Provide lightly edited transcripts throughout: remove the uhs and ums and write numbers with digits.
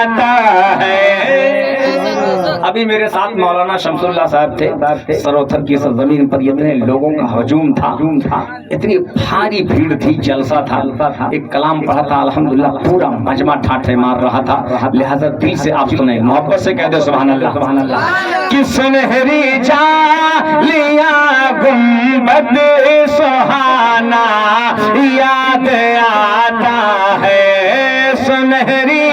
آتا ہے. ابھی میرے ساتھ مولانا شمس اللہ صاحب تھے. سروتھر کی سرزمین پر اتنے لوگوں کا ہجوم تھا, اتنی بھاری بھیڑ تھی, جلسہ تھا. ایک کلام پڑھا تھا, الحمدللہ پورا مجمع ٹھاٹھے مار رہا تھا. لہذا دل سے آپ سنیں, محبت سے کہہ دے سبحان اللہ, سبحان اللہ. کہ سنہری جالیاں گنبد سہانا یاد آتا ہے. سنہری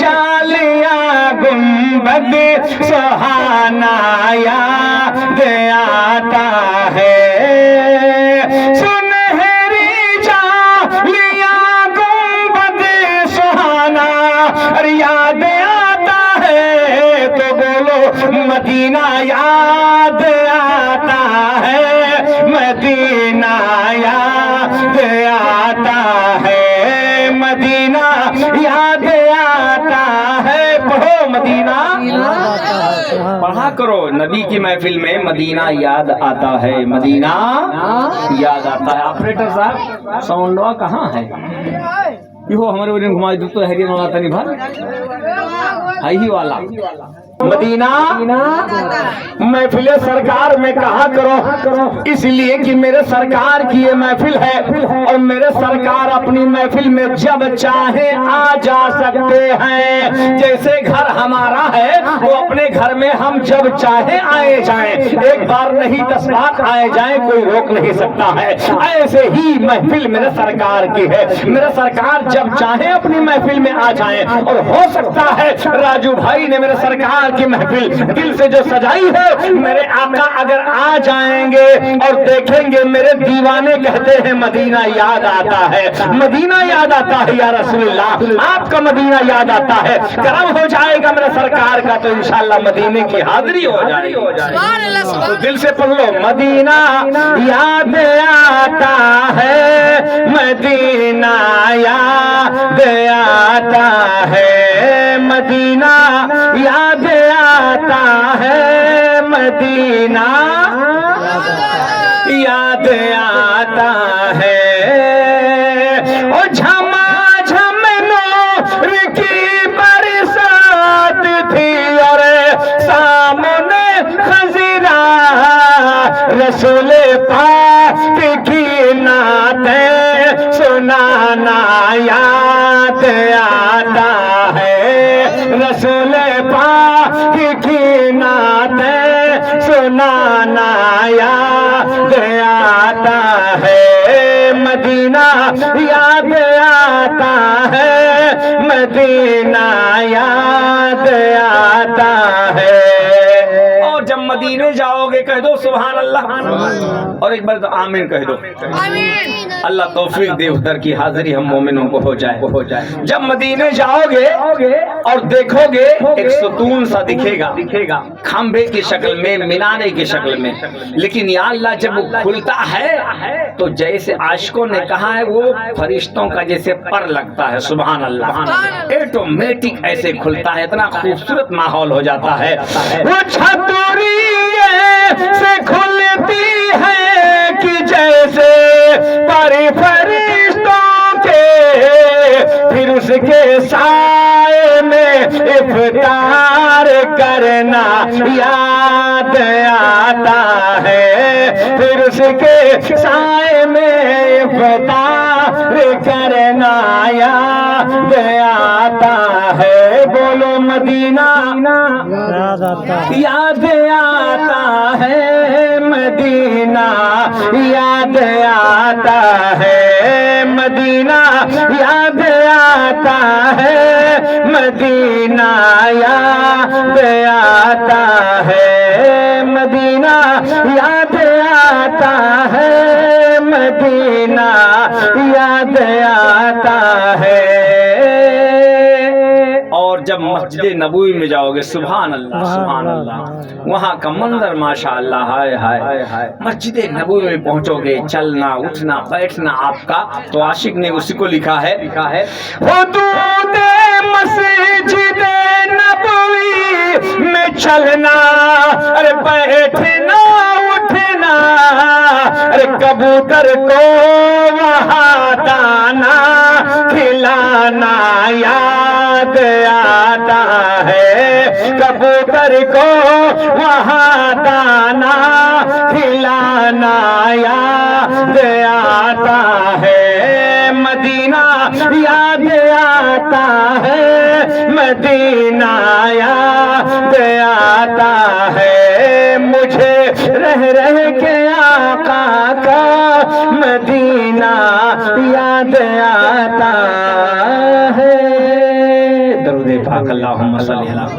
جالیاں گنبد سہانا یاد آتا ہے. سنہری جالیاں گنبد سہانا یاد آتا ہے. تو بولو مدینہ یاد آتا ہے, مدینہ یاد آتا ہے, مدینہ یاد آتا ہے. پڑھو مدینہ پڑھا کرو نبی کی محفل میں, مدینہ یاد آتا ہے, مدینہ یاد آتا ہے. آپریٹر صاحب ساؤنڈوا کہاں ہے؟ یہ ہمارے وجہ گھما دو تو ہری والا تھا نہیں بھر ہی والا. مدینہ محفل سرکار میں کہا کرو, اس لیے کہ میرے سرکار کی یہ محفل ہے, اور میرے سرکار اپنی محفل میں جب چاہے آ جا سکتے ہیں. جیسے گھر ہمارا ہے, وہ اپنے گھر میں ہم جب چاہے آئے جائیں, ایک بار نہیں 10 بار آئے جائیں, کوئی روک نہیں سکتا ہے. ایسے ہی محفل میرے سرکار کی ہے. میرے سرکار جب چاہے اپنی محفل میں آ جائیں, اور ہو سکتا ہے راجو بھائی نے میرے سرکار کی محفل دل سے جو سجائی ہے, میرے آقا اگر آ جائیں گے اور دیکھیں گے میرے دیوانے کہتے ہیں مدینہ یاد آتا ہے, مدینہ یاد آتا ہے یا رسول اللہ, آپ کا مدینہ یاد آتا ہے. کرم ہو جائے گا میرے سرکار کا تو انشاءاللہ مدینے کی حاضری ہو جائے گی. تو دل سے پڑھ لو, مدینہ یاد آتا ہے, مدینہ یاد آتا ہے, مدینہ یاد آتا ہے, مدینہ یاد آتا ہے. او جھما جھم نور کی برسات تھی, اور سامنے خضرا رسول پاک کی نعتیں سنانا یاد آتا ہے, رسول پاک کی نعتیں سنانا یاد آتا ہے, مدینہ یاد آتا ہے, مدینہ یاد آتا ہے. اور جب مدینے جاؤ گے کہہ دو سبحان اللہ, اور ایک بار تو آمین کہہ دو. اللہ توفیق دے ادھر کی حاضری ہم مومنوں کو ہو جائے. جب مدینے جاؤ گے اور دیکھو گے ایک ستون سا دکھے گا, کھمبے کی شکل میں, مینارے کی شکل میں, لیکن یا اللہ جب وہ کھلتا ہے تو جیسے عاشقوں نے کہا ہے وہ فرشتوں کا جیسے پر لگتا ہے. سبحان اللہ, ایٹومیٹک ایسے کھلتا ہے, اتنا خوبصورت ماحول ہو جاتا ہے. وہ چھتری سے کھلتی ہے کہ جیسے پر فرشتوں کے, پھر اس کے سائے میں افطار کرنا یاد آتا ہے, پھر اس کے سائے میں افطار کرنا یاد آتا ہے. بولو مدینہ یاد آتا ہے, مدینہ یاد آتا ہے, مدینہ یاد آتا ہے, مدینہ یاد آتا ہے, مدینہ یاد آتا ہے, مدینہ یاد آتا ہے. اور جب مسجد نبوی میں جاؤ گے سبحان اللہ, سبحان اللہ, وہاں کا منظر ماشاءاللہ, ہائے ہائے. مسجد نبوی میں پہنچو گے, چلنا اٹھنا بیٹھنا آپ کا, تو عاشق نے اسی کو لکھا ہے, حدود مسجد نبوی میں چلنا, ارے بیٹھنا اٹھنا, ارے کبوتر کو وہاں دانا کھلانا یاد یاد آتا ہے کبوتر کو وہاں دانا کھلانا یاد آتا ہے مدینہ یاد آتا ہے مدینہ یاد آتا ہے مجھے رہ رہ کے آقا کا مدینہ یاد آتا ہے درود پاک اللہم صلی اللہ